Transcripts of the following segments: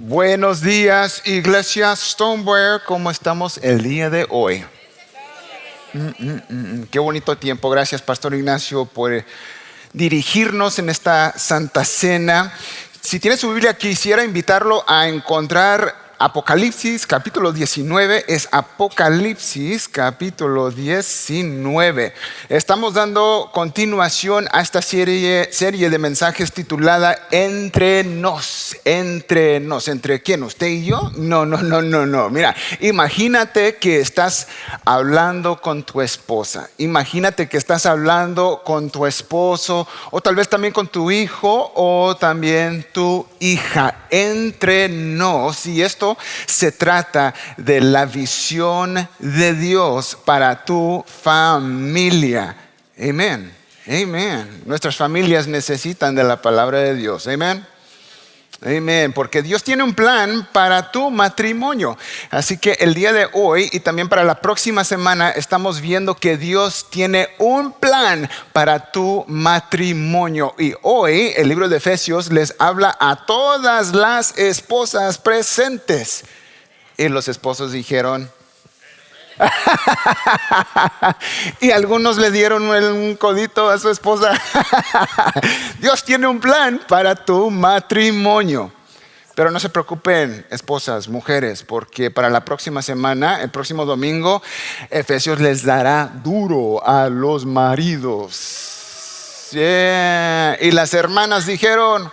Buenos días, Iglesia Stoneware. ¿Cómo estamos el día de hoy? Qué bonito tiempo. Gracias, Pastor Ignacio, por dirigirnos en esta Santa Cena. Si tiene su Biblia, quisiera invitarlo a encontrar Apocalipsis capítulo 19. Es Apocalipsis capítulo 19. Estamos dando continuación a esta serie de mensajes titulada Entre nos. ¿Entre quién? ¿Usted y yo? No. Mira, imagínate que estás hablando con tu esposa. Imagínate que estás hablando con tu esposo, o tal vez también con tu hijo, o también tu hija. Entre nos. Y esto se trata de la visión de Dios para tu familia. Amén. Nuestras familias necesitan de la palabra de Dios. Amén. Porque Dios tiene un plan para tu matrimonio. Así que el día de hoy y también para la próxima semana estamos viendo que Dios tiene un plan para tu matrimonio. Y hoy el libro de Efesios les habla a todas las esposas presentes. Y los esposos dijeron... y algunos le dieron un codito a su esposa. Dios tiene un plan para tu matrimonio. Pero no se preocupen, esposas, mujeres, porque para la próxima semana, el próximo domingo, Efesios les dará duro a los maridos. Y las hermanas dijeron...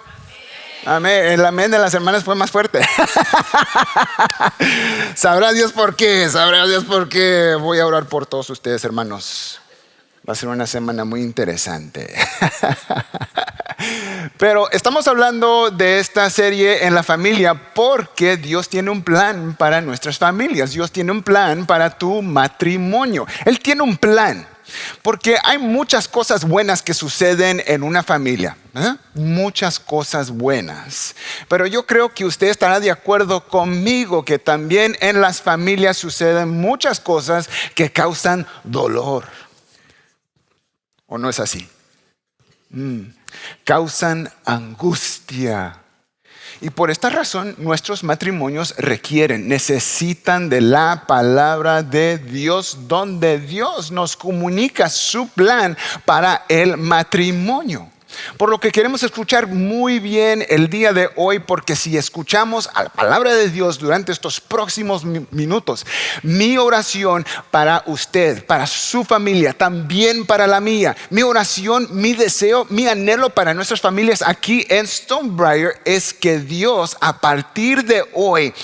Amén. El amén de las hermanas fue más fuerte. Sabrá Dios por qué. Voy a orar por todos ustedes, hermanos. Va a ser una semana muy interesante. Pero estamos hablando de esta serie en la familia porque Dios tiene un plan para nuestras familias. Dios tiene un plan para tu matrimonio. Él tiene un plan. Porque hay muchas cosas buenas que suceden en una familia. Muchas cosas buenas. Pero yo creo que usted estará de acuerdo conmigo que también en las familias suceden muchas cosas que causan dolor. ¿O no es así? Causan angustia. Y por esta razón nuestros matrimonios necesitan de la palabra de Dios, donde Dios nos comunica su plan para el matrimonio. Por lo que queremos escuchar muy bien el día de hoy, porque si escuchamos a la palabra de Dios durante estos próximos minutos, mi oración para usted, para su familia, también para la mía, mi oración, mi deseo, mi anhelo para nuestras familias aquí en Stonebriar es que Dios a partir de hoy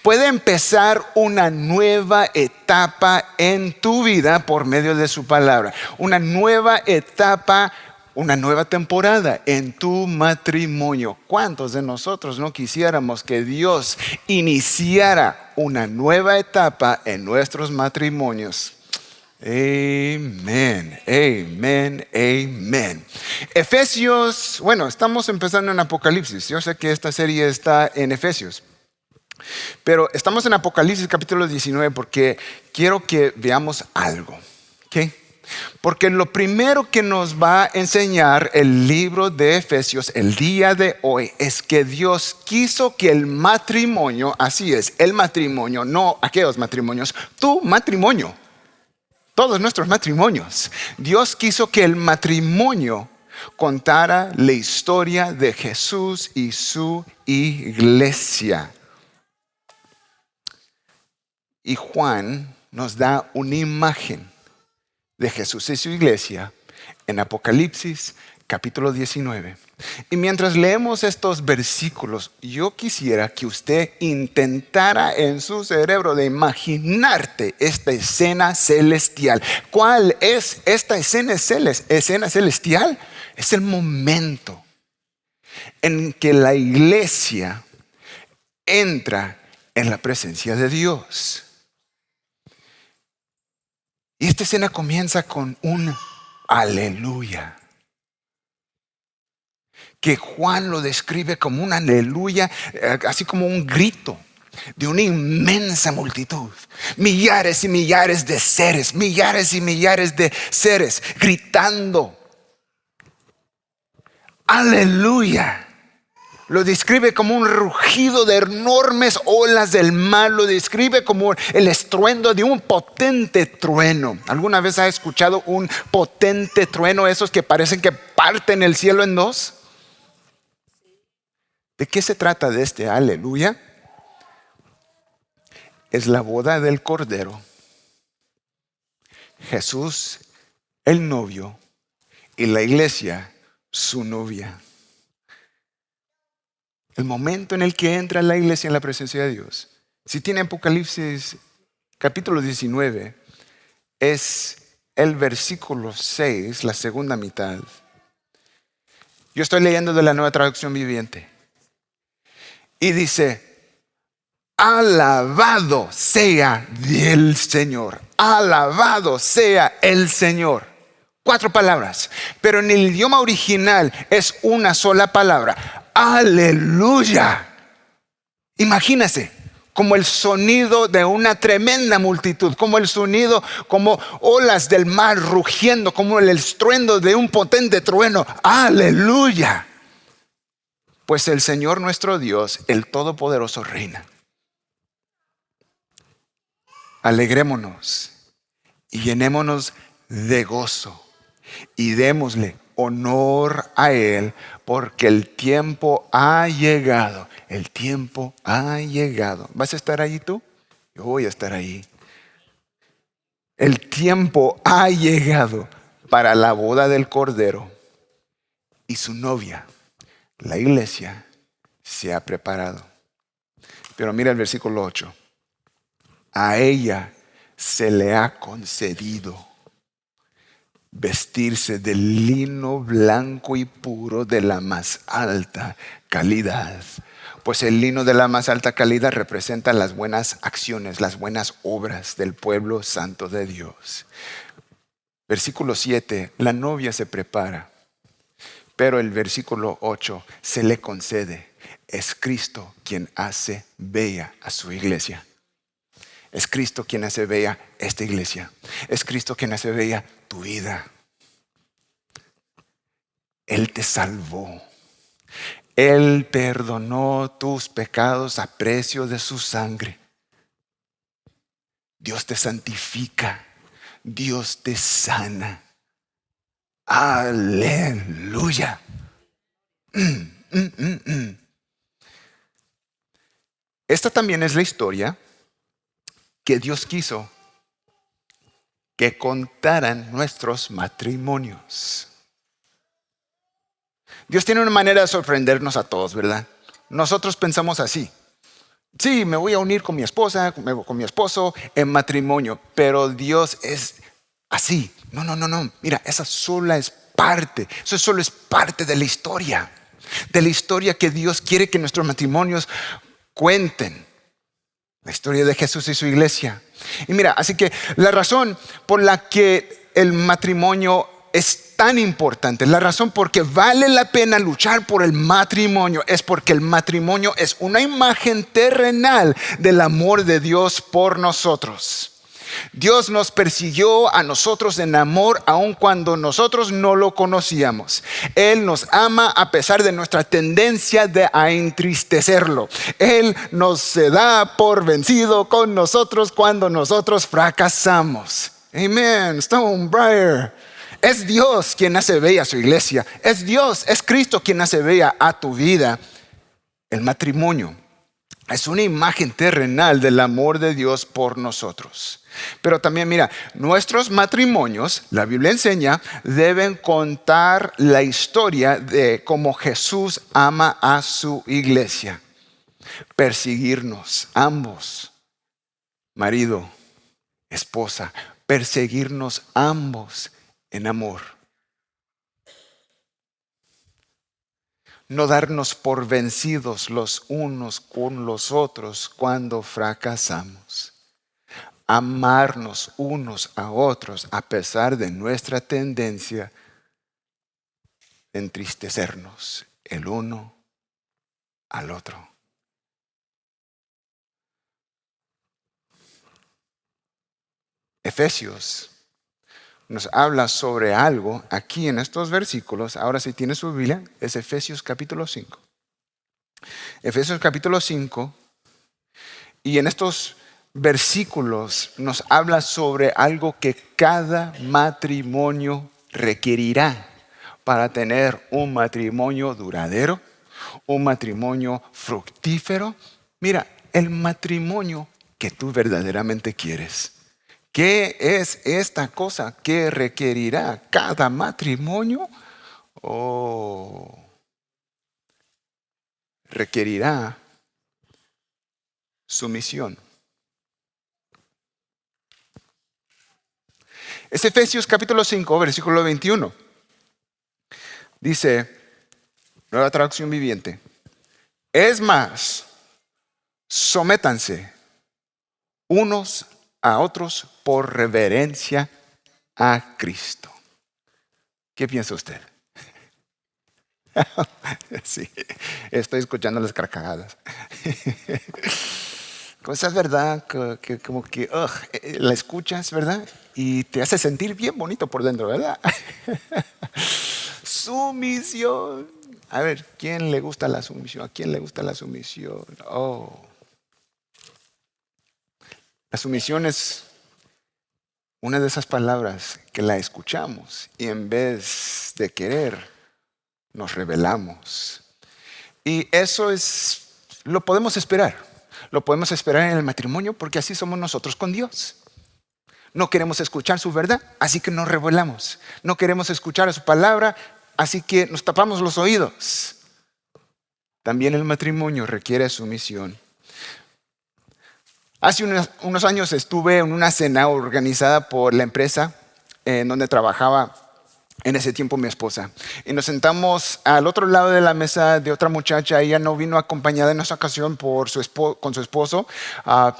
pueda empezar una nueva etapa en tu vida por medio de su palabra, una nueva etapa, una nueva temporada en tu matrimonio. ¿Cuántos de nosotros no quisiéramos que Dios iniciara una nueva etapa en nuestros matrimonios? Amén. Efesios, estamos empezando en Apocalipsis. Yo sé que esta serie está en Efesios, pero estamos en Apocalipsis capítulo 19 porque quiero que veamos algo. ¿Ok? Porque lo primero que nos va a enseñar el libro de Efesios el día de hoy es que Dios quiso que el matrimonio, así es, el matrimonio, no aquellos matrimonios, tu matrimonio, todos nuestros matrimonios. Dios quiso que el matrimonio contara la historia de Jesús y su iglesia. Y Juan nos da una imagen de Jesús y su iglesia en Apocalipsis capítulo 19. Y mientras leemos estos versículos, yo quisiera que usted intentara en su cerebro de imaginarte esta escena celestial. ¿Cuál es esta escena celestial? Es el momento en que la iglesia entra en la presencia de Dios. Y esta escena comienza con un aleluya, que Juan lo describe como un aleluya, así como un grito de una inmensa multitud. Millares y millares de seres, gritando aleluya, Lo describe como un rugido de enormes olas del mar. Lo describe como el estruendo de un potente trueno. ¿Alguna vez has escuchado un potente trueno? Esos que parecen que parten el cielo en dos. ¿De qué se trata de este aleluya? Es la boda del Cordero. Jesús, el novio, y la iglesia, su novia. El momento en el que entra la iglesia en la presencia de Dios. Si tiene Apocalipsis capítulo 19, es el versículo 6, la segunda mitad. Yo estoy leyendo de la Nueva Traducción Viviente. Y dice: alabado sea el Señor. Alabado sea el Señor. 4 palabras. Pero en el idioma original es una sola palabra. Aleluya. Imagínese, como el sonido de una tremenda multitud, como el sonido, como olas del mar rugiendo, como el estruendo de un potente trueno. Aleluya. Pues el Señor nuestro Dios, el Todopoderoso, reina. Alegrémonos y llenémonos de gozo y démosle honor a Él, porque el tiempo ha llegado. El tiempo ha llegado. ¿Vas a estar ahí tú? Yo voy a estar ahí. El tiempo ha llegado para la boda del Cordero, y su novia, la iglesia, se ha preparado. Pero mira el versículo 8. A ella se le ha concedido vestirse de lino blanco y puro de la más alta calidad. Pues el lino de la más alta calidad representa las buenas acciones, las buenas obras del pueblo santo de Dios. Versículo 7, la novia se prepara. Pero el versículo 8, se le concede. Es Cristo quien hace bella a su iglesia. Es Cristo quien hace bella esta iglesia. Es Cristo quien hace bella tu vida. Él te salvó. Él perdonó tus pecados a precio de su sangre. Dios te santifica. Dios te sana. Aleluya. Esta también es la historia que Dios quiso que contaran nuestros matrimonios. Dios tiene una manera de sorprendernos a todos, ¿verdad? Nosotros pensamos así. Sí, me voy a unir con mi esposa, con mi esposo en matrimonio, pero Dios es así. No. Mira, esa sola es parte. Eso solo es parte de la historia. De la historia que Dios quiere que nuestros matrimonios cuenten. La historia de Jesús y su iglesia. Y mira, así que la razón por la que el matrimonio es tan importante, la razón por que vale la pena luchar por el matrimonio, es porque el matrimonio es una imagen terrenal del amor de Dios por nosotros. Dios nos persiguió a nosotros en amor aun cuando nosotros no lo conocíamos. Él nos ama a pesar de nuestra tendencia a entristecerlo. Él nos se da por vencido con nosotros cuando nosotros fracasamos. Amen. Stonebriar. Es Dios quien hace bella a su iglesia. Es Dios, es Cristo quien hace bella a tu vida. El matrimonio es una imagen terrenal del amor de Dios por nosotros. Pero también mira, nuestros matrimonios, la Biblia enseña, deben contar la historia de cómo Jesús ama a su iglesia. Perseguirnos ambos, marido, esposa, perseguirnos ambos en amor. No darnos por vencidos los unos con los otros cuando fracasamos. Amarnos unos a otros a pesar de nuestra tendencia a entristecernos el uno al otro. Efesios nos habla sobre algo aquí en estos versículos. Ahora, si tiene su Biblia, es Efesios capítulo 5. Efesios capítulo 5, y en estos versículos nos habla sobre algo que cada matrimonio requerirá para tener un matrimonio duradero, un matrimonio fructífero. Mira, el matrimonio que tú verdaderamente quieres. ¿Qué es esta cosa que requerirá cada matrimonio? Oh, requerirá sumisión. Es Efesios capítulo 5, versículo 21. Dice, nueva traducción viviente, es más, sométanse unos a otros por reverencia a Cristo. ¿Qué piensa usted? Sí, estoy escuchando las carcajadas. Esa es verdad que como que la escuchas, ¿verdad? Y te hace sentir bien bonito por dentro, ¿verdad? Sumisión. A ver, ¿quién le gusta la sumisión? ¿A quién le gusta la sumisión? Oh. La sumisión es una de esas palabras que la escuchamos y en vez de querer, nos rebelamos. Y eso lo podemos esperar. Lo podemos esperar en el matrimonio porque así somos nosotros con Dios. No queremos escuchar su verdad, así que nos rebelamos. No queremos escuchar su palabra, así que nos tapamos los oídos. También el matrimonio requiere sumisión. Hace unos años estuve en una cena organizada por la empresa en donde trabajaba en ese tiempo mi esposa. Y nos sentamos al otro lado de la mesa de otra muchacha. Ella no vino acompañada en esa ocasión con su esposo,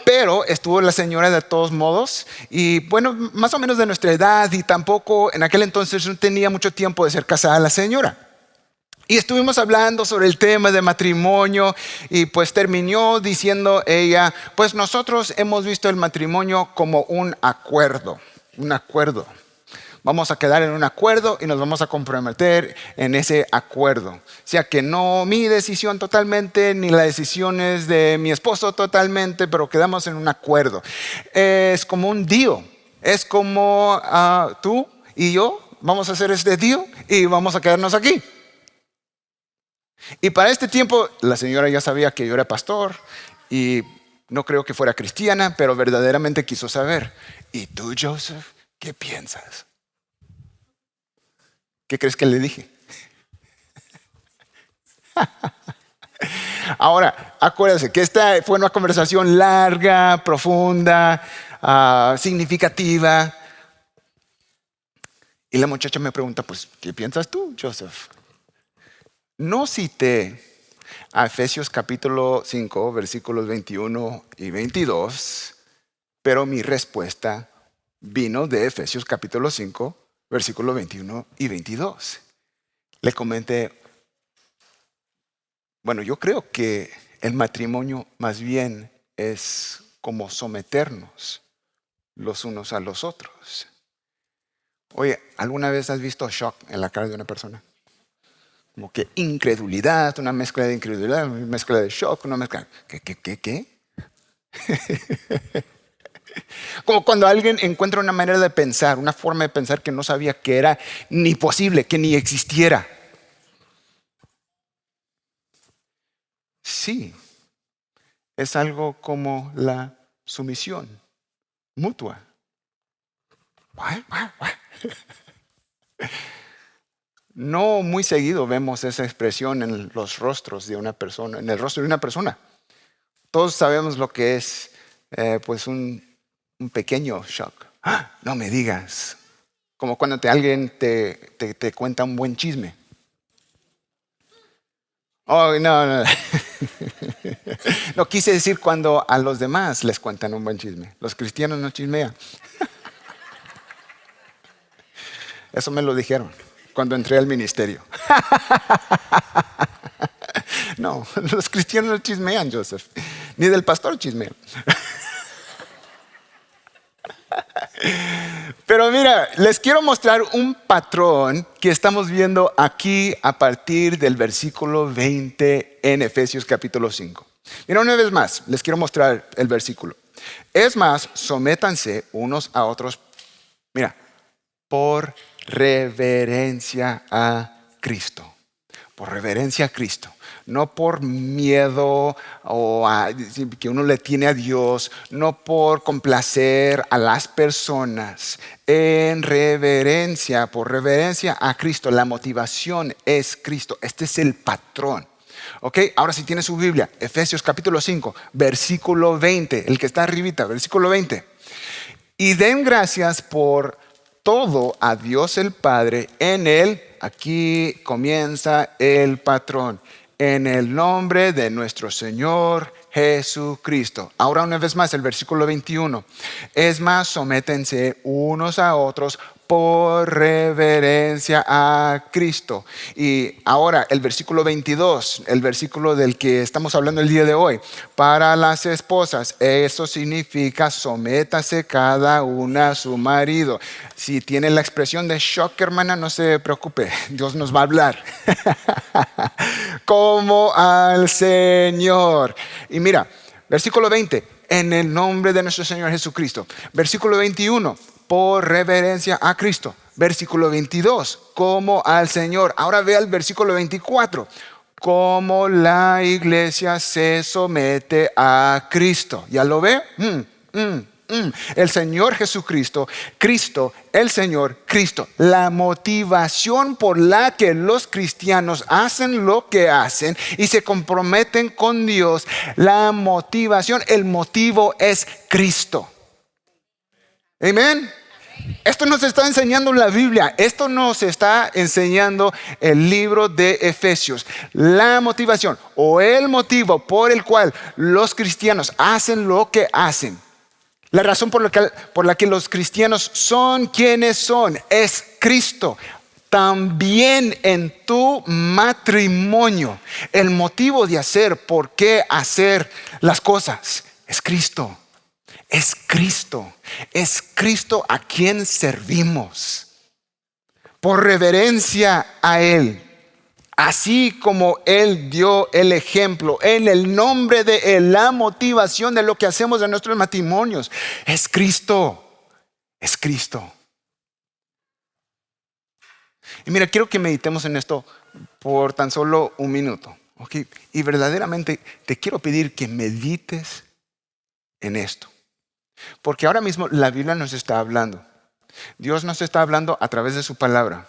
pero estuvo la señora de todos modos. Y bueno, más o menos de nuestra edad, y tampoco en aquel entonces no tenía mucho tiempo de ser casada la señora. Y estuvimos hablando sobre el tema de matrimonio y pues terminó diciendo ella, pues nosotros hemos visto el matrimonio como un acuerdo. Vamos a quedar en un acuerdo y nos vamos a comprometer en ese acuerdo. O sea que no mi decisión totalmente, ni las decisiones de mi esposo totalmente, pero quedamos en un acuerdo. Es como un deal. Es como tú y yo vamos a hacer este deal y vamos a quedarnos aquí. Y para este tiempo la señora ya sabía que yo era pastor y no creo que fuera cristiana, pero verdaderamente quiso saber. ¿Y tú, Joseph, qué piensas? ¿Qué crees que le dije? Ahora, acuérdense que esta fue una conversación larga, profunda, significativa. Y la muchacha me pregunta, pues, ¿qué piensas tú, Joseph? No cité a Efesios capítulo 5, versículos 21 y 22, pero mi respuesta vino de Efesios capítulo 5, versículos 21 y 22. Le comenté, bueno, yo creo que el matrimonio más bien es como someternos los unos a los otros. Oye, ¿alguna vez has visto shock en la cara de una persona? Como que incredulidad, una mezcla de incredulidad, una mezcla de shock, una mezcla... ¿Qué? Como cuando alguien encuentra una manera de pensar, una forma de pensar que no sabía que era ni posible, que ni existiera. Sí, es algo como la sumisión mutua. No muy seguido vemos esa expresión en los rostros de una persona, en el rostro de una persona. Todos sabemos lo que es pues un pequeño shock. No me digas. Como cuando alguien te cuenta un buen chisme. Oh, no. No quise decir cuando a los demás les cuentan un buen chisme. Los cristianos no chismean. Eso me lo dijeron cuando entré al ministerio. No, los cristianos no chismean, Joseph. Ni del pastor chismean. Pero mira, les quiero mostrar un patrón que estamos viendo aquí a partir del versículo 20 en Efesios capítulo 5. Mira, una vez más, les quiero mostrar el versículo. Es más, sométanse unos a otros, mira, por reverencia a Cristo. Por reverencia a Cristo. No por miedo o que uno le tiene a Dios, no por complacer a las personas. En reverencia, por reverencia a Cristo. La motivación es Cristo. Este es el patrón. Ok, ahora si tiene su Biblia, Efesios capítulo 5, versículo 20, el que está arribita, versículo 20. Y den gracias por todo a Dios el Padre en él. Aquí comienza el patrón. En el nombre de nuestro Señor Jesucristo. Ahora una vez más el versículo 21. Es más, sométense unos a otros por reverencia a Cristo. Y ahora el versículo 22, el versículo del que estamos hablando el día de hoy. Para las esposas, eso significa sométase cada una a su marido. Si tiene la expresión de shock, hermana, no se preocupe, Dios nos va a hablar. Como al Señor. Y mira, versículo 20, en el nombre de nuestro Señor Jesucristo. Versículo 21, por reverencia a Cristo. Versículo 22, como al Señor. Ahora vea el versículo 24, como la iglesia se somete a Cristo. ¿Ya lo ve? El Señor Jesucristo, Cristo, el Señor, Cristo. La motivación por la que los cristianos hacen lo que hacen y se comprometen con Dios, la motivación, el motivo es Cristo. Amén. Esto nos está enseñando la Biblia. Esto nos está enseñando el libro de Efesios. La motivación o el motivo por el cual los cristianos hacen lo que hacen. La razón por la que los cristianos son quienes son es Cristo. También en tu matrimonio, el motivo de hacer, por qué hacer las cosas, es Cristo. Es Cristo. Es Cristo a quien servimos. Por reverencia a Él. Así como Él dio el ejemplo en el nombre de Él, la motivación de lo que hacemos en nuestros matrimonios es Cristo. Es Cristo. Y mira, quiero que meditemos en esto por tan solo un minuto. ¿Okay? Y verdaderamente te quiero pedir que medites en esto. Porque ahora mismo la Biblia nos está hablando. Dios nos está hablando a través de su palabra.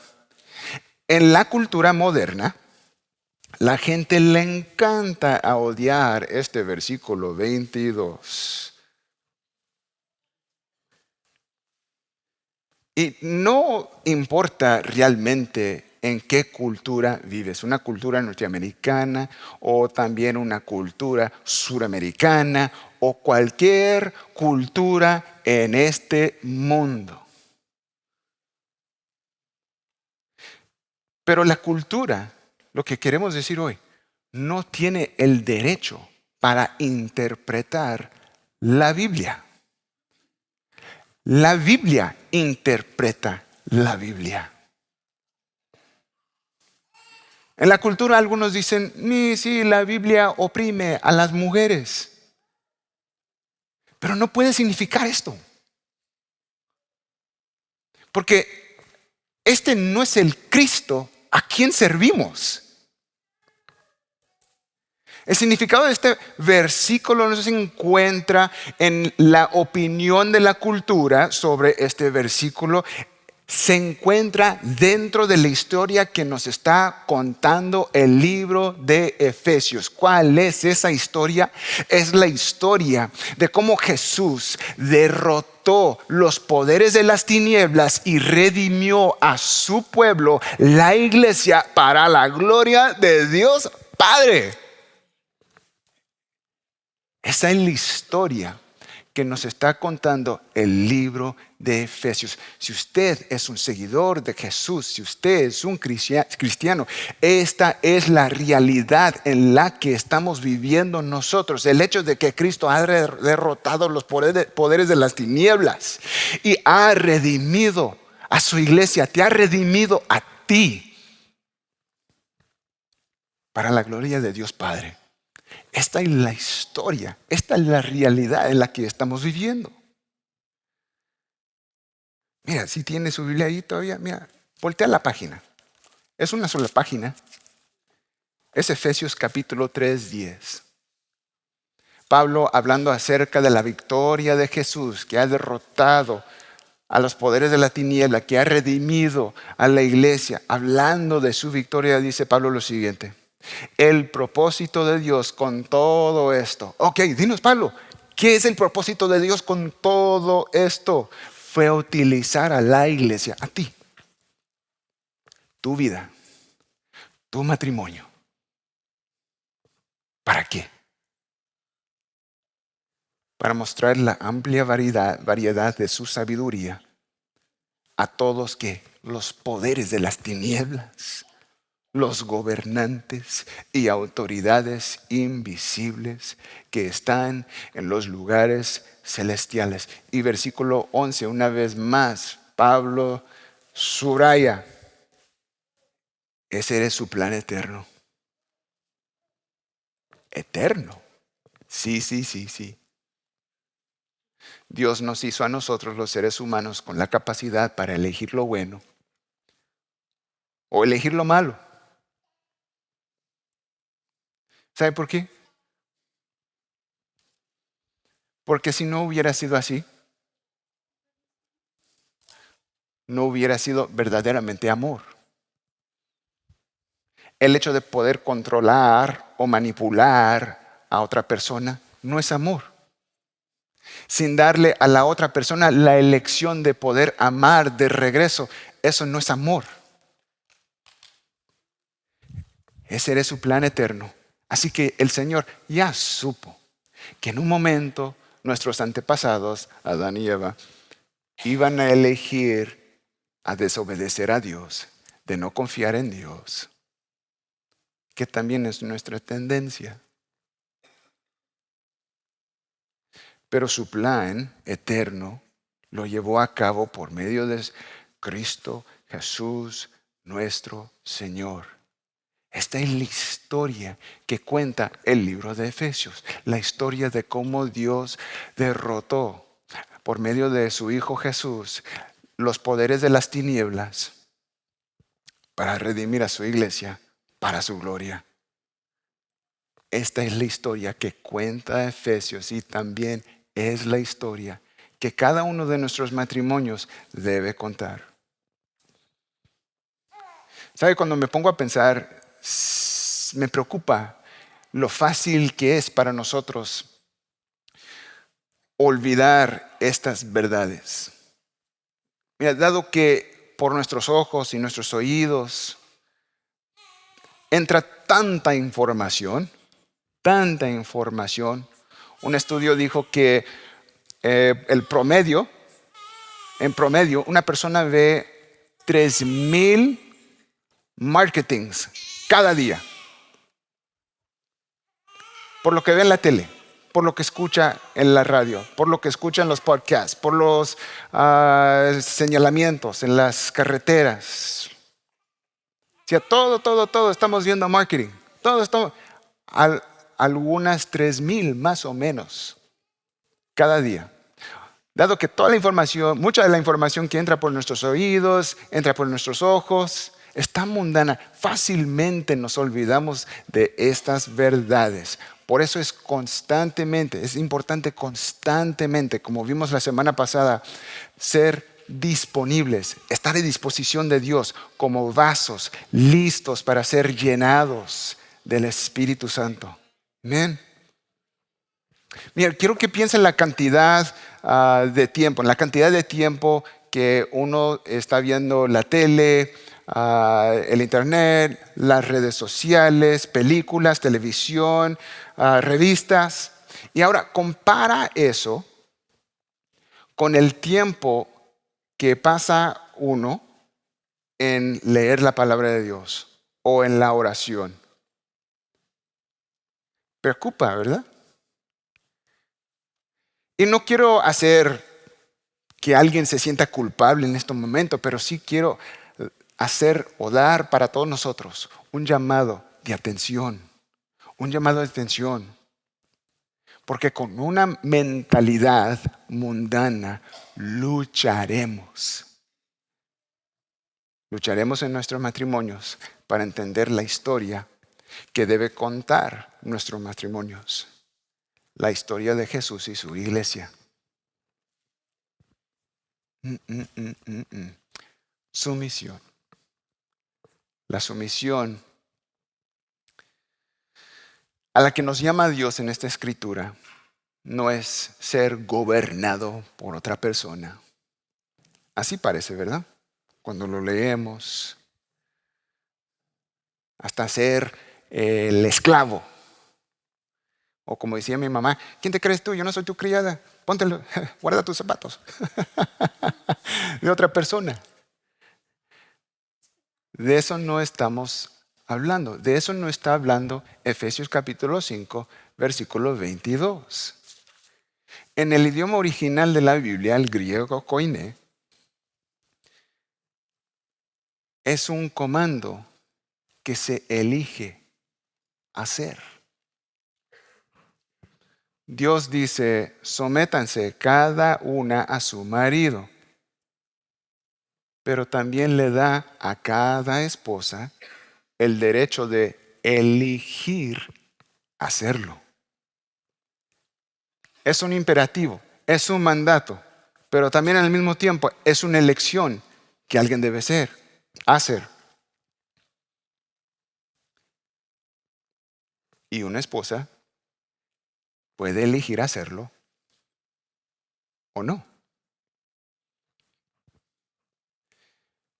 En la cultura moderna, la gente le encanta a odiar este versículo 22. Y no importa realmente en qué cultura vives, una cultura norteamericana o también una cultura suramericana o cualquier cultura en este mundo. Pero la cultura, lo que queremos decir hoy, no tiene el derecho para interpretar la Biblia. La Biblia interpreta la Biblia. En la cultura algunos dicen, sí, la Biblia oprime a las mujeres. Pero no puede significar esto. Porque este no es el Cristo a quien servimos. El significado de este versículo no se encuentra en la opinión de la cultura sobre este versículo. Se encuentra dentro de la historia que nos está contando el libro de Efesios. ¿Cuál es esa historia? Es la historia de cómo Jesús derrotó los poderes de las tinieblas y redimió a su pueblo, la iglesia, para la gloria de Dios Padre. Esa es la historia que nos está contando el libro de Efesios. Si usted es un seguidor de Jesús, si usted es un cristiano, esta es la realidad en la que estamos viviendo nosotros. El hecho de que Cristo ha derrotado los poderes de las tinieblas y ha redimido a su iglesia, te ha redimido a ti. para la gloria de Dios Padre. Esta es la historia, esta es la realidad en la que estamos viviendo. Mira, si tiene su Biblia ahí todavía, mira, voltea la página. Es una sola página. Es Efesios capítulo 3:10. Pablo hablando acerca de la victoria de Jesús, que ha derrotado a los poderes de la tiniebla, que ha redimido a la iglesia. Hablando de su victoria, dice Pablo lo siguiente: el propósito de Dios con todo esto. Ok, dinos, Pablo, ¿qué es el propósito de Dios con todo esto? Fue utilizar a la iglesia, a ti, tu vida, tu matrimonio. ¿Para qué? Para mostrar la amplia variedad de su sabiduría a todos que los poderes de las tinieblas, los gobernantes y autoridades invisibles que están en los lugares celestiales. Y versículo 11, una vez más, Pablo subraya: ese es su plan eterno. Eterno. Sí. Dios nos hizo a nosotros los seres humanos con la capacidad para elegir lo bueno o elegir lo malo. ¿Sabe por qué? Porque si no hubiera sido así, no hubiera sido verdaderamente amor. El hecho de poder controlar o manipular a otra persona no es amor. Sin darle a la otra persona la elección de poder amar de regreso, eso no es amor. Ese era su plan eterno. Así que el Señor ya supo que en un momento nuestros antepasados, Adán y Eva, iban a elegir a desobedecer a Dios, de no confiar en Dios, que también es nuestra tendencia. Pero su plan eterno lo llevó a cabo por medio de Cristo Jesús, nuestro Señor. Esta es la historia que cuenta el libro de Efesios, la historia de cómo Dios derrotó por medio de su Hijo Jesús los poderes de las tinieblas para redimir a su iglesia para su gloria. Esta es la historia que cuenta Efesios y también es la historia que cada uno de nuestros matrimonios debe contar. ¿Sabe? Cuando me pongo a pensar, me preocupa lo fácil que es para nosotros olvidar estas verdades. Mira, dado que por nuestros ojos y nuestros oídos entra tanta información, un estudio dijo que en promedio, una persona ve 3,000 marketings cada día. Por lo que ve en la tele, por lo que escucha en la radio, por lo que escucha en los podcasts, por los señalamientos en las carreteras. O sea, todo estamos viendo marketing. Todo estamos, algunas 3,000 más o menos cada día. Dado que toda la información, mucha de la información que entra por nuestros oídos, entra por nuestros ojos, es tan mundana, fácilmente nos olvidamos de estas verdades. Por eso es importante constantemente, como vimos la semana pasada, ser disponibles, estar a disposición de Dios como vasos listos para ser llenados del Espíritu Santo. Amén. Mira, quiero que piensen en la cantidad de tiempo, que uno está viendo la tele, el internet, las redes sociales, películas, televisión, revistas. Y ahora compara eso con el tiempo que pasa uno en leer la palabra de Dios o en la oración. Preocupa, ¿verdad? Y no quiero hacer que alguien se sienta culpable en este momento, pero sí quiero hacer o dar para todos nosotros un llamado de atención, un llamado de atención. Porque con una mentalidad mundana lucharemos. Lucharemos en nuestros matrimonios para entender la historia que debe contar nuestros matrimonios. La historia de Jesús y su iglesia. Sumisión. La sumisión a la que nos llama Dios en esta escritura no es ser gobernado por otra persona. Así parece, ¿verdad? Cuando lo leemos, hasta ser el esclavo. O como decía mi mamá, ¿quién te crees tú? Yo no soy tu criada. Póntelo, guarda tus zapatos. De otra persona. De eso no estamos hablando. De eso no está hablando Efesios capítulo 5, versículo 22. En el idioma original de la Biblia, el griego koiné, es un comando que se elige hacer. Dios dice, sométanse cada una a su marido, pero también le da a cada esposa el derecho de elegir hacerlo. Es un imperativo, es un mandato, pero también al mismo tiempo es una elección que alguien debe hacer. Y una esposa puede elegir hacerlo o no.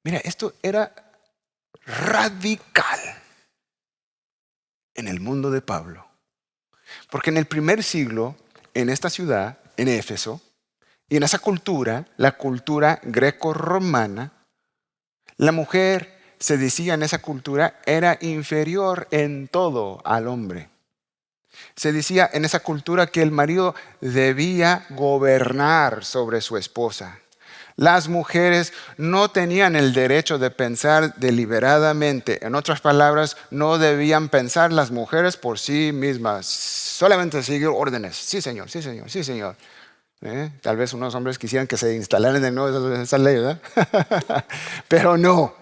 Mira, esto era radical en el mundo de Pablo. Porque en el primer siglo, en esta ciudad, en Éfeso, y en esa cultura, la cultura greco-romana, la mujer, se decía en esa cultura, era inferior en todo al hombre. Se decía en esa cultura que el marido debía gobernar sobre su esposa. Las mujeres no tenían el derecho de pensar deliberadamente. En otras palabras, no debían pensar las mujeres por sí mismas. Solamente seguir órdenes. Sí, señor, sí, señor, sí, señor. Tal vez unos hombres quisieran que se instalaran de nuevo esa ley, ¿verdad? Pero no.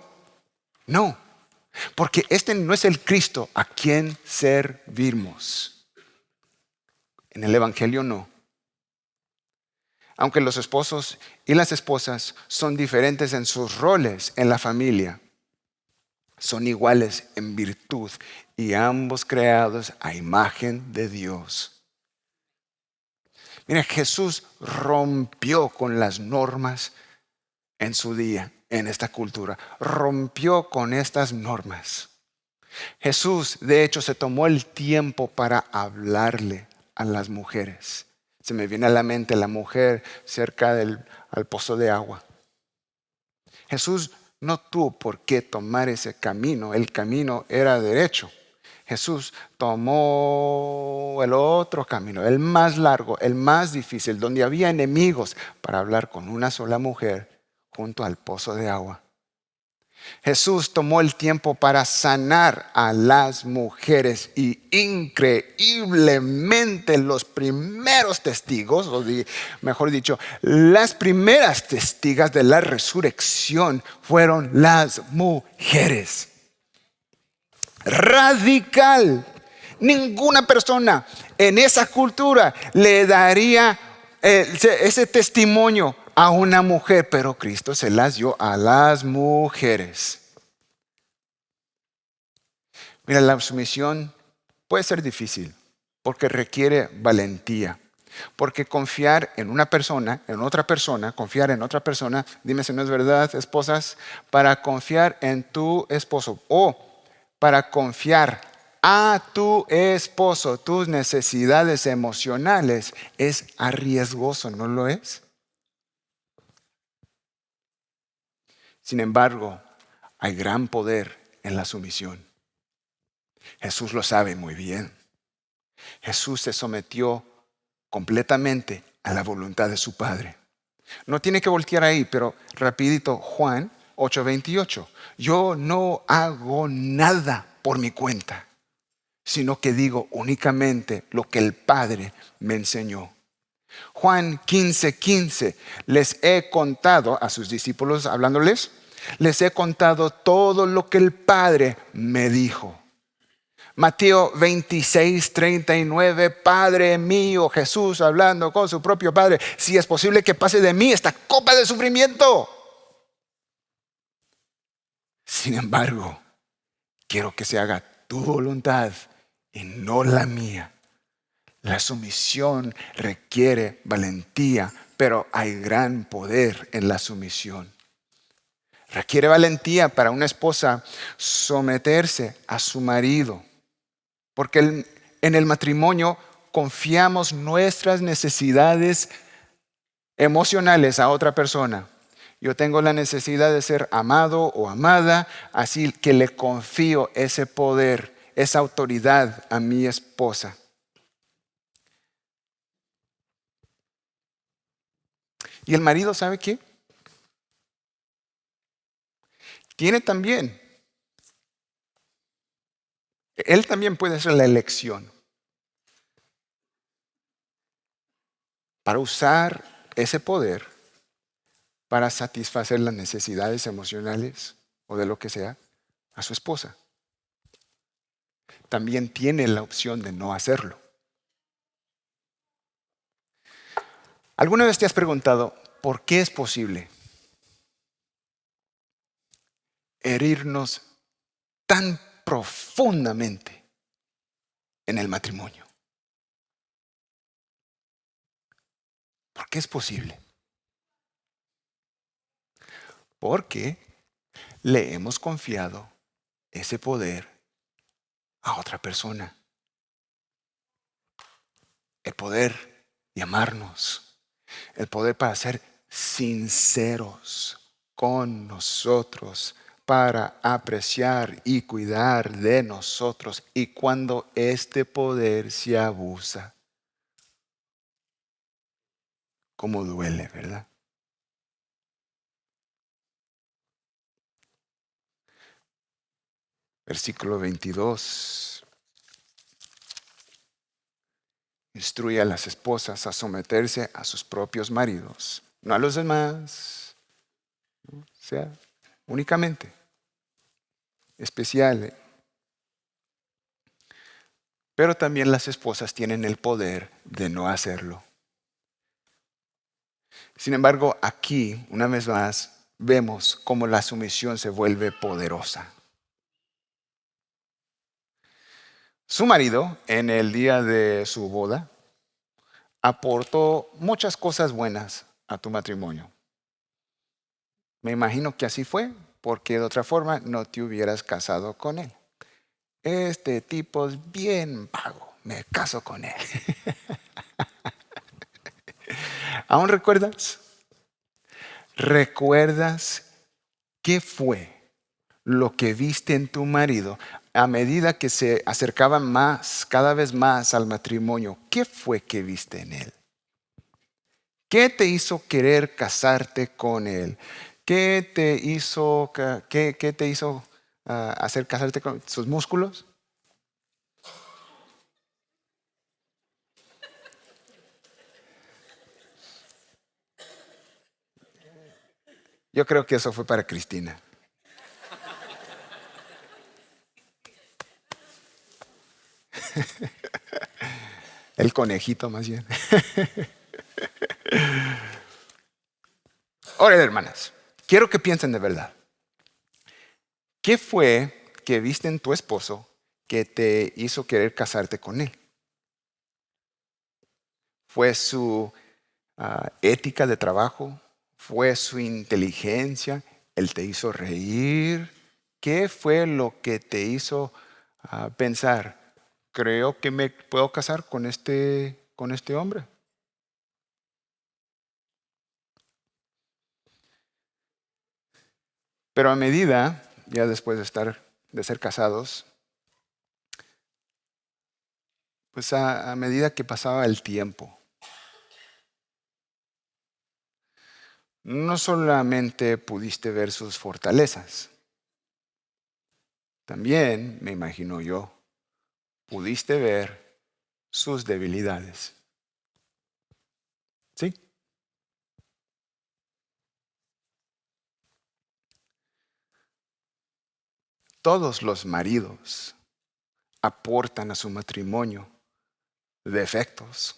Porque este no es el Cristo a quien servimos. En el Evangelio no. Aunque los esposos y las esposas son diferentes en sus roles en la familia, son iguales en virtud y ambos creados a imagen de Dios. Mira, Jesús rompió con las normas en su día, en esta cultura. Rompió con estas normas. Jesús, de hecho, se tomó el tiempo para hablarle a las mujeres. Se me viene a la mente la mujer cerca al pozo de agua. Jesús no tuvo por qué tomar ese camino. El camino era derecho. Jesús tomó el otro camino, el más largo, el más difícil, donde había enemigos, para hablar con una sola mujer junto al pozo de agua. Jesús tomó el tiempo para sanar a las mujeres y increíblemente los primeros testigos, o mejor dicho, las primeras testigas de la resurrección fueron las mujeres. Radical. Ninguna persona en esa cultura le daría ese testimonio a una mujer, pero Cristo se las dio a las mujeres. Mira, la sumisión puede ser difícil porque requiere valentía. Porque confiar en una persona, en otra persona, confiar en otra persona, dime si no es verdad, esposas, para confiar en tu esposo o para confiar a tu esposo tus necesidades emocionales es arriesgoso, ¿no lo es? Sin embargo, hay gran poder en la sumisión. Jesús lo sabe muy bien. Jesús se sometió completamente a la voluntad de su Padre. No tiene que voltear ahí, pero rapidito, Juan 8:28. Yo no hago nada por mi cuenta. sino que digo únicamente lo que el Padre me enseñó. Juan 15:15, les he contado a sus discípulos, hablándoles, les he contado todo lo que el Padre me dijo. Mateo 26:39, Padre mío, Jesús hablando con su propio Padre, si es posible que pase de mí esta copa de sufrimiento. Sin embargo, quiero que se haga tu voluntad y no la mía. La sumisión requiere valentía, pero hay gran poder en la sumisión. Requiere valentía para una esposa someterse a su marido, porque en el matrimonio confiamos nuestras necesidades emocionales a otra persona. Yo tengo la necesidad de ser amado o amada, así que le confío ese poder, esa autoridad a mi esposa. Y el marido, ¿sabe qué? Tiene también. Él también puede hacer la elección para usar ese poder para satisfacer las necesidades emocionales o de lo que sea a su esposa. También tiene la opción de no hacerlo. ¿Alguna vez te has preguntado por qué es posible herirnos tan profundamente en el matrimonio? ¿Por qué es posible? Porque le hemos confiado ese poder a otra persona. El poder de amarnos, el poder para ser sinceros con nosotros, para apreciar y cuidar de nosotros. Y cuando este poder se abusa, cómo duele, ¿verdad? Versículo 22. Instruye a las esposas a someterse a sus propios maridos, no a los demás, ¿no? O sea, únicamente, especial. Pero también las esposas tienen el poder de no hacerlo. Sin embargo, aquí, una vez más, vemos cómo la sumisión se vuelve poderosa. Su marido, en el día de su boda, aportó muchas cosas buenas a tu matrimonio. Me imagino que así fue, porque de otra forma no te hubieras casado con él. Este tipo es bien vago, me caso con él. ¿Aún recuerdas? ¿Recuerdas qué fue lo que viste en tu marido a medida que se acercaba más, cada vez más al matrimonio? ¿Qué fue que viste en él? ¿Qué te hizo querer casarte con él? ¿Qué te hizo, hacer casarte con sus músculos? Yo creo que eso fue para Cristina. El conejito más bien. Ahora, hermanas, quiero que piensen de verdad. ¿Qué fue que viste en tu esposo que te hizo querer casarte con él? ¿Fue su ética de trabajo? ¿Fue su inteligencia? ¿Él te hizo reír? ¿Qué fue lo que te hizo pensar? Creo que me puedo casar con este hombre. Pero a medida, ya después de ser casados, pues a medida que pasaba el tiempo, no solamente pudiste ver sus fortalezas, también, me imagino yo, pudiste ver sus debilidades. ¿Sí? Todos los maridos aportan a su matrimonio defectos,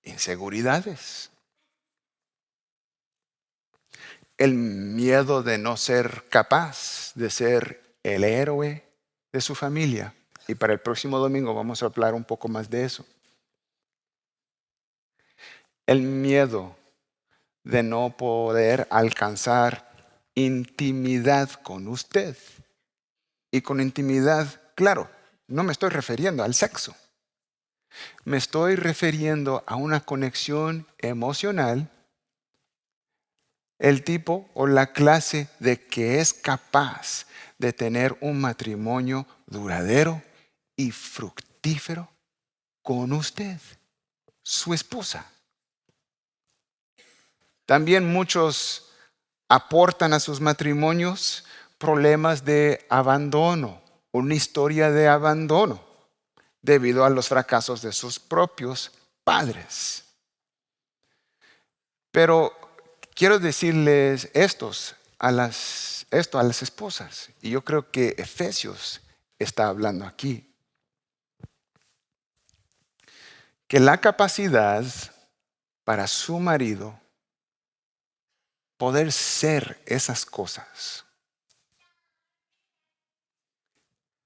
inseguridades, el miedo de no ser capaz de ser el héroe de su familia. Y para el próximo domingo vamos a hablar un poco más de eso. El miedo de no poder alcanzar intimidad con usted. Y con intimidad, claro, no me estoy refiriendo al sexo. Me estoy refiriendo a una conexión emocional, el tipo o la clase de que es capaz de tener un matrimonio duradero y fructífero con usted, su esposa. También muchos aportan a sus matrimonios problemas de abandono, una historia de abandono debido a los fracasos de sus propios padres. Pero quiero decirles esto a las esposas, y yo creo que Efesios está hablando aquí, que la capacidad para su marido poder ser esas cosas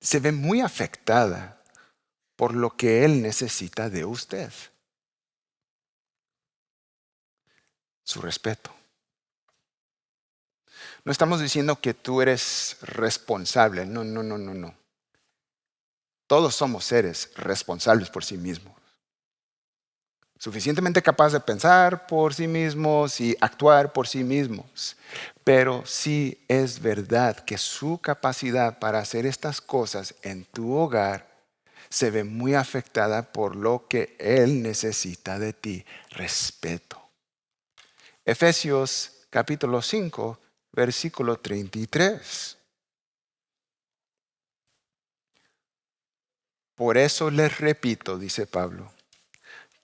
se ve muy afectada por lo que él necesita de usted. Su respeto. No estamos diciendo que tú eres responsable. No, no, no, no, no. Todos somos seres responsables por sí mismos. Suficientemente capaz de pensar por sí mismos y actuar por sí mismos. Pero sí es verdad que su capacidad para hacer estas cosas en tu hogar se ve muy afectada por lo que él necesita de ti. Respeto. Efesios capítulo 5, versículo 33. Por eso les repito, dice Pablo,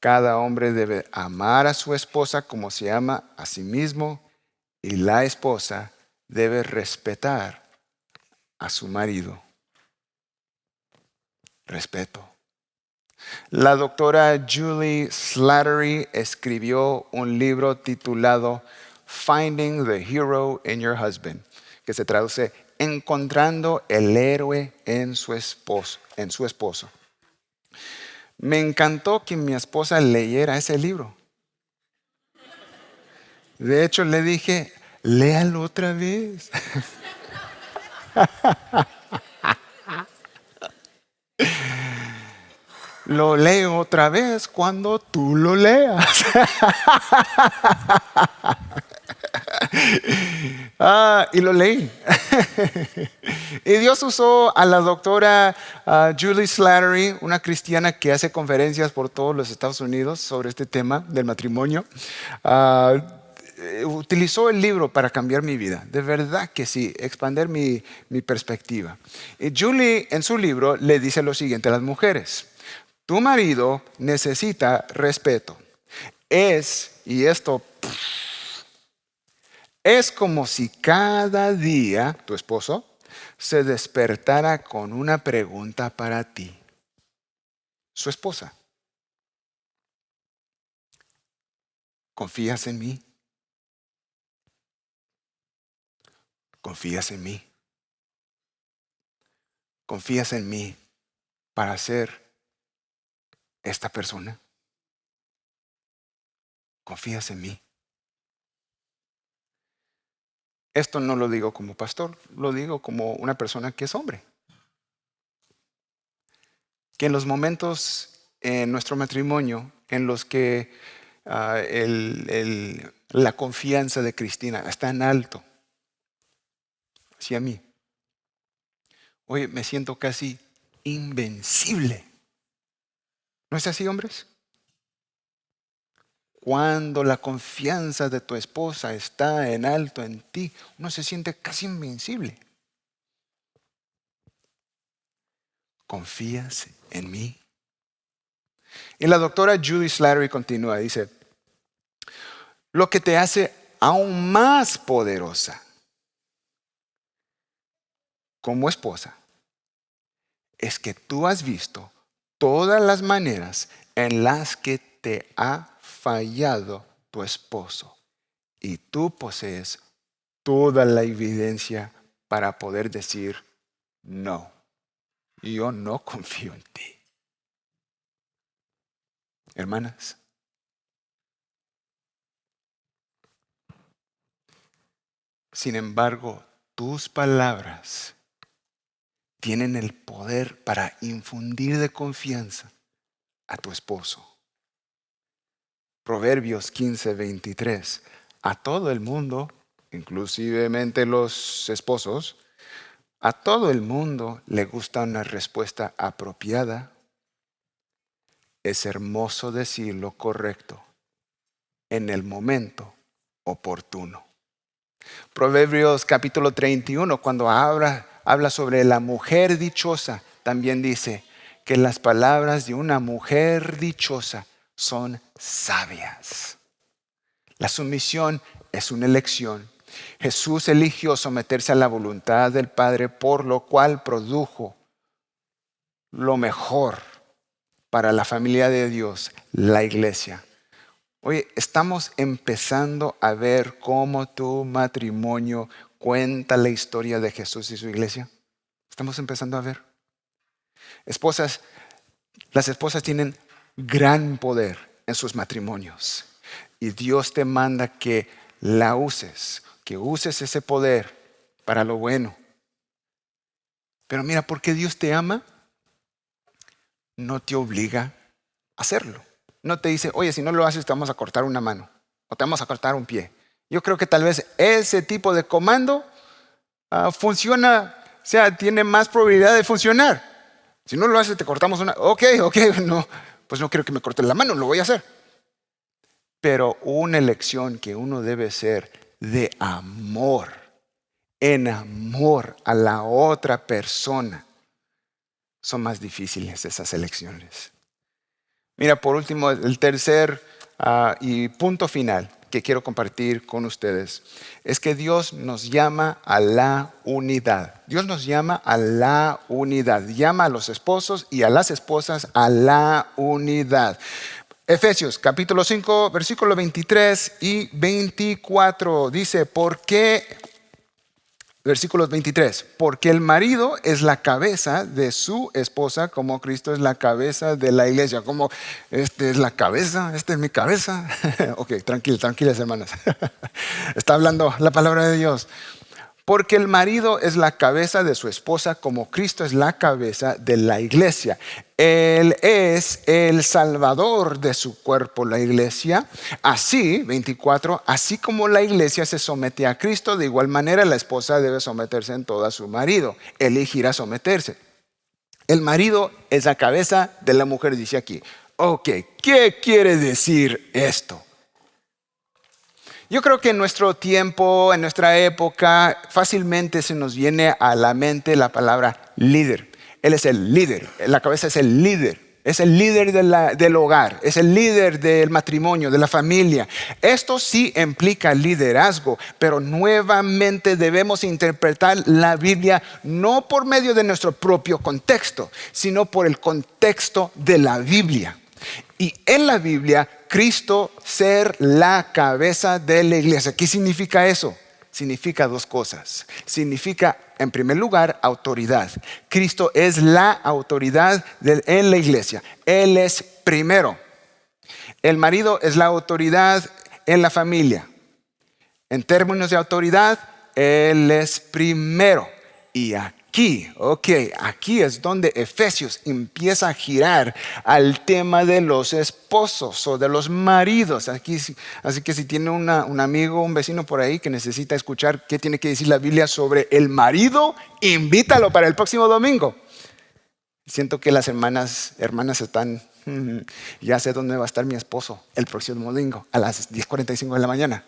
cada hombre debe amar a su esposa como se ama a sí mismo y la esposa debe respetar a su marido. Respeto. La doctora Julie Slattery escribió un libro titulado Finding the Hero in Your Husband, que se traduce Encontrando el héroe en su esposo. Me encantó que mi esposa leyera ese libro. De hecho, le dije, léalo otra vez. Lo leo otra vez cuando tú lo leas. Y lo leí. Y Dios usó a la doctora Julie Slattery, una cristiana que hace conferencias por todos los Estados Unidos sobre este tema del matrimonio. Utilizó el libro para cambiar mi vida. De verdad que sí, expandir mi perspectiva. Y Julie en su libro le dice lo siguiente a las mujeres. Tu marido necesita respeto. Y esto es como si cada día tu esposo se despertara con una pregunta para ti. Su esposa. ¿Confías en mí? ¿Confías en mí? ¿Confías en mí para ser esta persona? ¿Confías en mí? Esto no lo digo como pastor, lo digo como una persona que es hombre. Que en los momentos en nuestro matrimonio en los que la confianza de Cristina está en alto hacia mí, oye, me siento casi invencible. ¿No es así, hombres? Cuando la confianza de tu esposa está en alto en ti, uno se siente casi invencible. ¿confías en mí? Y la doctora Judy Slattery continúa, dice, lo que te hace aún más poderosa como esposa es que tú has visto todas las maneras en las que te ha fallado tu esposo y tú posees toda la evidencia para poder decir, no, yo no confío en ti. Hermanas, sin embargo, tus palabras tienen el poder para infundir de confianza a tu esposo. Proverbios 15:23. A todo el mundo, inclusivemente los esposos, a todo el mundo le gusta una respuesta apropiada. Es hermoso decir lo correcto en el momento oportuno. Proverbios capítulo 31, cuando habla sobre la mujer dichosa, también dice que las palabras de una mujer dichosa son sabias. La sumisión es una elección. Jesús eligió someterse a la voluntad del Padre, por lo cual produjo lo mejor para la familia de Dios, la iglesia. Oye, estamos empezando a ver cómo tu matrimonio cuenta la historia de Jesús y su iglesia. Estamos empezando a ver. Esposas, las esposas tienen gran poder en sus matrimonios. Y Dios te manda que la uses, que uses ese poder para lo bueno. Pero mira, porque Dios te ama, no te obliga a hacerlo. No te dice, oye, si no lo haces te vamos a cortar una mano o te vamos a cortar un pie. Yo creo que tal vez ese tipo de comando funciona, o sea, tiene más probabilidad de funcionar. Si no lo haces te cortamos una, ok, no, pues no quiero que me corten la mano, lo voy a hacer. Pero una elección que uno debe hacer de amor, en amor a la otra persona, son más difíciles esas elecciones. Mira, por último, el tercer y punto final que quiero compartir con ustedes es que Dios nos llama a la unidad. Dios nos llama a la unidad. Llama a los esposos y a las esposas a la unidad. Efesios capítulo 5, versículo 23 y 24 dice, ¿por qué? Versículos 23, porque el marido es la cabeza de su esposa como Cristo es la cabeza de la iglesia. Como este es la cabeza, esta es mi cabeza. Ok, tranquilas hermanas. Está hablando la palabra de Dios. Porque el marido es la cabeza de su esposa como Cristo es la cabeza de la iglesia. Él es el salvador de su cuerpo, la iglesia. Así, 24, así como la iglesia se somete a Cristo, de igual manera la esposa debe someterse en todo a su marido. Elegirá someterse. El marido es la cabeza de la mujer, dice aquí. Ok, ¿qué quiere decir esto? Yo creo que en nuestro tiempo, en nuestra época, fácilmente se nos viene a la mente la palabra líder. Él es el líder, la cabeza es el líder del hogar, es el líder del matrimonio, de la familia. Esto sí implica liderazgo, pero nuevamente debemos interpretar la Biblia no por medio de nuestro propio contexto, sino por el contexto de la Biblia. Y en la Biblia, Cristo ser la cabeza de la iglesia. ¿Qué significa eso? Significa dos cosas. Significa, en primer lugar, autoridad. Cristo es la autoridad en la iglesia. Él es primero. El marido es la autoridad en la familia. En términos de autoridad, Él es primero. Y aquí es donde Efesios empieza a girar al tema de los esposos o de los maridos. Así que si tiene un amigo, un vecino por ahí que necesita escuchar qué tiene que decir la Biblia sobre el marido, invítalo para el próximo domingo. Siento que las hermanas están, ya sé dónde va a estar mi esposo el próximo domingo a las 10:45 de la mañana.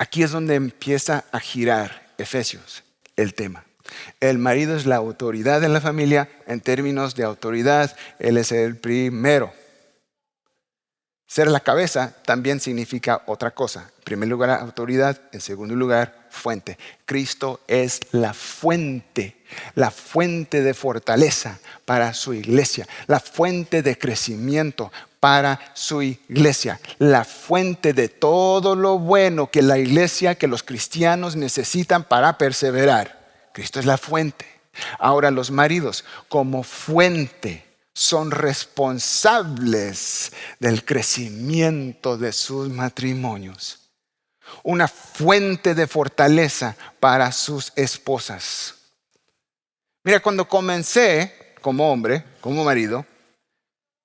Aquí es donde empieza a girar Efesios. el tema. El marido es la autoridad en la familia. En términos de autoridad, él es el primero. Ser la cabeza también significa otra cosa. En primer lugar, autoridad. En segundo lugar, fuente. Cristo es la fuente de fortaleza para su iglesia, la fuente de crecimiento para su iglesia, la fuente de todo lo bueno que la iglesia, que los cristianos necesitan para perseverar. Cristo es la fuente. Ahora los maridos, como fuente, son responsables del crecimiento de sus matrimonios. Una fuente de fortaleza para sus esposas. Mira, cuando comencé como hombre, como marido,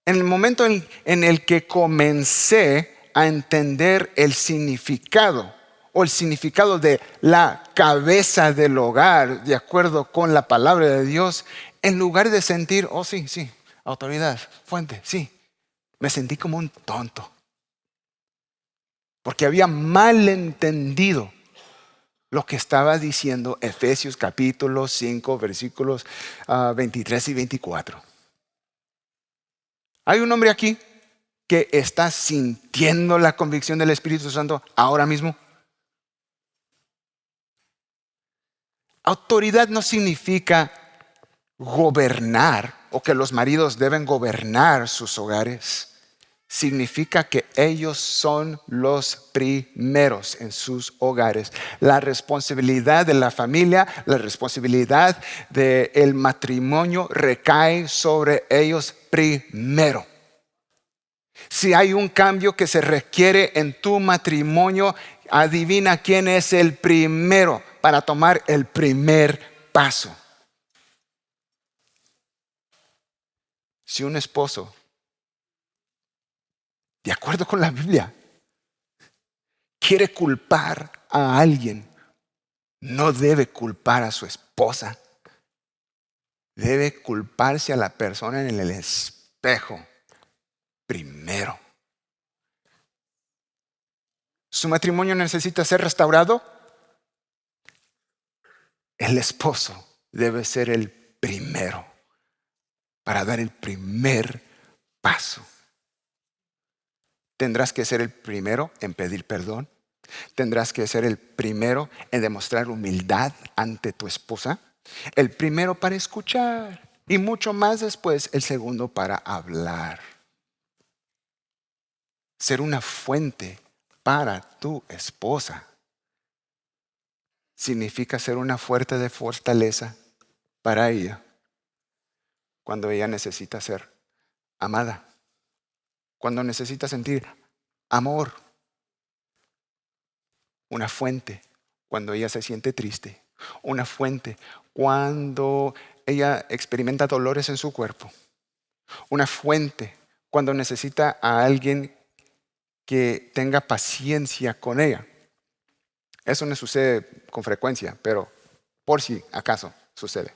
en el momento en el que comencé a entender el significado o el significado de la cabeza del hogar, de acuerdo con la palabra de Dios, en lugar de sentir, oh sí, autoridad, fuente, sí, me sentí como un tonto. Porque había mal entendido lo que estaba diciendo Efesios capítulo 5, versículos 23 y 24. Hay un hombre aquí que está sintiendo la convicción del Espíritu Santo ahora mismo. Autoridad no significa gobernar o que los maridos deben gobernar sus hogares. Significa que ellos son los primeros en sus hogares. La responsabilidad de la familia, la responsabilidad del matrimonio recae sobre ellos primero. Si hay un cambio que se requiere en tu matrimonio, adivina quién es el primero para tomar el primer paso. Si un esposo, de acuerdo con la Biblia, quiere culpar a alguien, no debe culpar a su esposa. Debe culparse a la persona en el espejo primero. ¿Su matrimonio necesita ser restaurado? El esposo debe ser el primero para dar el primer paso. Tendrás que ser el primero en pedir perdón. Tendrás que ser el primero en demostrar humildad ante tu esposa. El primero para escuchar y mucho más después el segundo para hablar. Ser una fuente para tu esposa significa ser una fuente de fortaleza para ella cuando ella necesita ser amada, cuando necesita sentir amor. Una fuente cuando ella se siente triste. Una fuente cuando ella experimenta dolores en su cuerpo. Una fuente cuando necesita a alguien que tenga paciencia con ella. Eso no sucede con frecuencia, pero por si acaso sucede.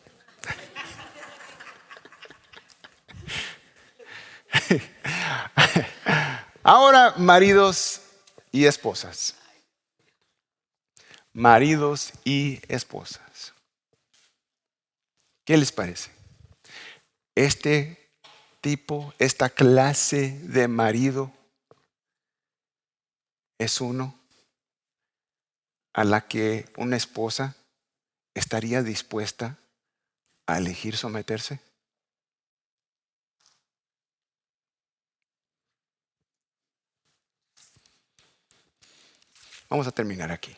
Ahora, maridos y esposas. Maridos y esposas. ¿Qué les parece? Este tipo, esta clase de marido es uno a la que una esposa estaría dispuesta a elegir someterse. Vamos a terminar aquí.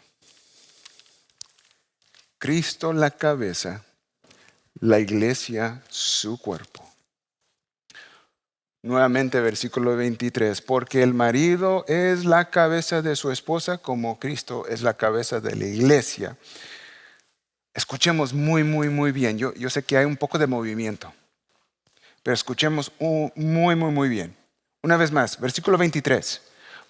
Cristo la cabeza, la iglesia su cuerpo. Nuevamente versículo 23, porque el marido es la cabeza de su esposa como Cristo es la cabeza de la iglesia. Escuchemos muy bien. Yo sé que hay un poco de movimiento, pero escuchemos muy bien. Una vez más, versículo 23.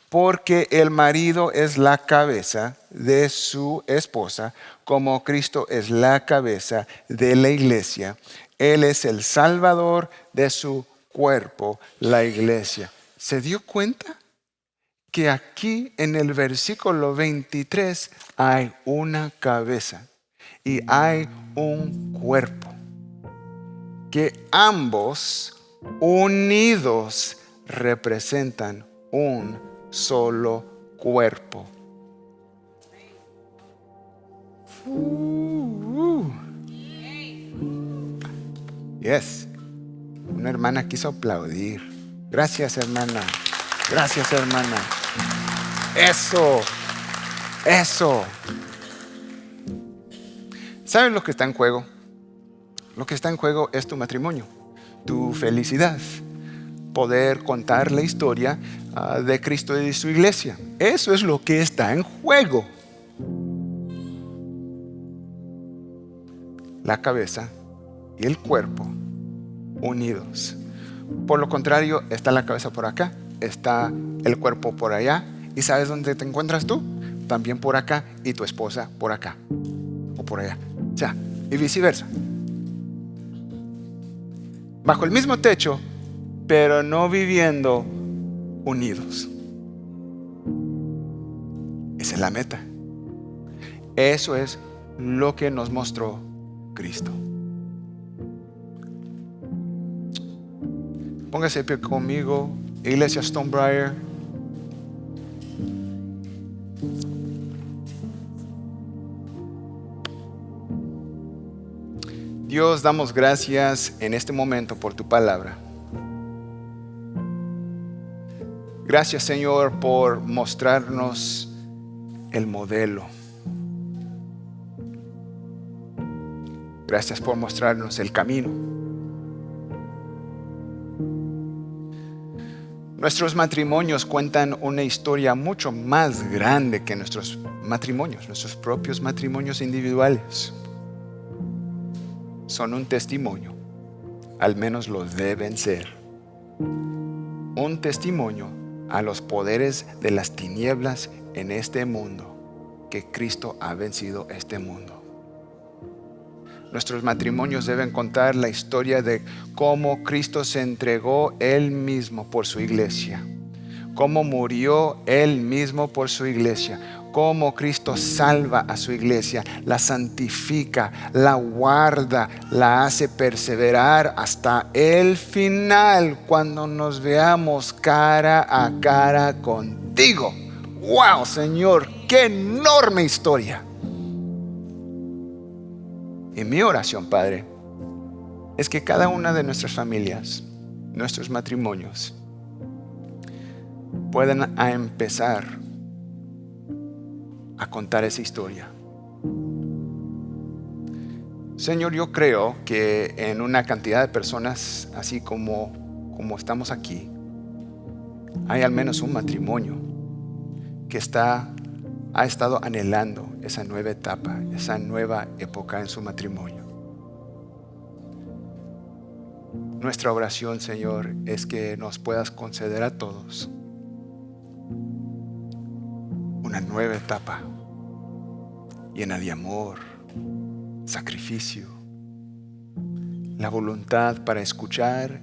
Porque el marido es la cabeza de su esposa, como Cristo es la cabeza de la iglesia. Él es el salvador de su cuerpo, la iglesia. ¿Se dio cuenta que aquí en el versículo 23 hay una cabeza? y hay un cuerpo, que ambos unidos representan un solo cuerpo. Yes. Una hermana quiso aplaudir. Gracias, hermana. Gracias, hermana. Eso. ¿Sabes lo que está en juego? Lo que está en juego es tu matrimonio, tu felicidad, poder contar la historia de Cristo y de su iglesia. Eso es lo que está en juego. La cabeza y el cuerpo unidos. Por lo contrario, está la cabeza por acá, está el cuerpo por allá. ¿Y sabes dónde te encuentras tú? También por acá, y tu esposa por acá o por allá. O sea, y viceversa. Bajo el mismo techo, pero no viviendo unidos. Esa es la meta. Eso es lo que nos mostró Cristo. Póngase de pie conmigo, Iglesia Stonebriar. Dios, damos gracias en este momento por tu palabra. Gracias, Señor, por mostrarnos el modelo. Gracias por mostrarnos el camino. Nuestros matrimonios cuentan una historia mucho más grande que nuestros matrimonios, nuestros propios matrimonios individuales. Son un testimonio, al menos lo deben ser. Un testimonio a los poderes de las tinieblas en este mundo, que Cristo ha vencido este mundo. Nuestros matrimonios deben contar la historia de cómo Cristo se entregó Él mismo por su iglesia, cómo murió Él mismo por su iglesia, cómo Cristo salva a su iglesia, la santifica, la guarda, la hace perseverar hasta el final, cuando nos veamos cara a cara contigo. ¡Wow, Señor! ¡Qué enorme historia! Y mi oración, Padre, es que cada una de nuestras familias, nuestros matrimonios, puedan empezar a contar esa historia. Señor, yo creo que en una cantidad de personas, así como estamos aquí, hay al menos un matrimonio que ha estado anhelando esa nueva etapa, esa nueva época en su matrimonio. Nuestra oración, Señor, es que nos puedas conceder a todos una nueva etapa llena de amor, sacrificio, la voluntad para escuchar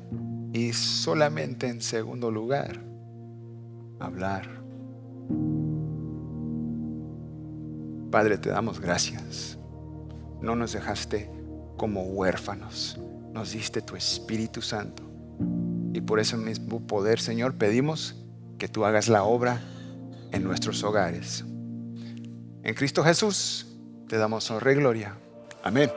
y solamente en segundo lugar, hablar. Padre, te damos gracias. No nos dejaste como huérfanos, nos diste tu Espíritu Santo. Y por ese mismo poder, Señor, pedimos que tú hagas la obra en nuestros hogares. En Cristo Jesús te damos honra y gloria. Amén.